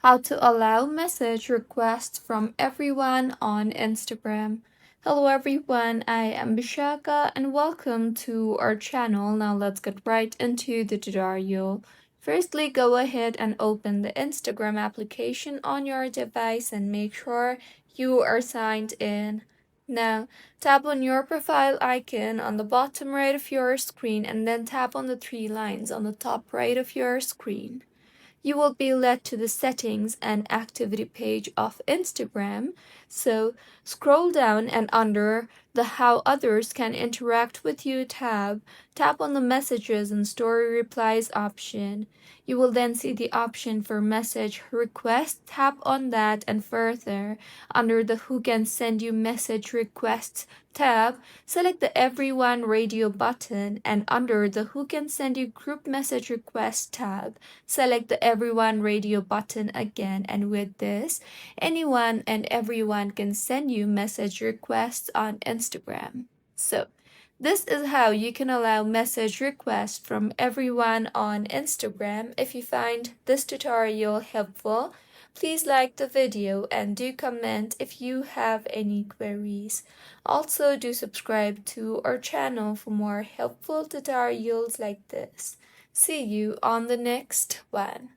How to allow message requests from everyone on Instagram. Hello everyone, I am Bishaka and welcome to our channel. Now let's get right into the tutorial. Firstly, go ahead and open the Instagram application on your device and make sure you are signed in. Now, tap on your profile icon on the bottom right of your screen and then tap on the three lines on the top right of your screen. You will be led to the settings and activity page of Instagram. So scroll down and under the How Others Can Interact with You tab, tap on the Messages and Story Replies option. You will then see the option for message request. Tap on that and further, under the Who Can Send You Message Requests tab, select the Everyone Radio button, and under the Who Can Send You Group Message Request tab, select the Everyone Radio button again, and with this, anyone and everyone can send you message requests on Instagram. So, this is how you can allow message requests from everyone on Instagram. If you find this tutorial helpful, please like the video and do comment if you have any queries. Also, do subscribe to our channel for more helpful tutorials like this. See you on the next one.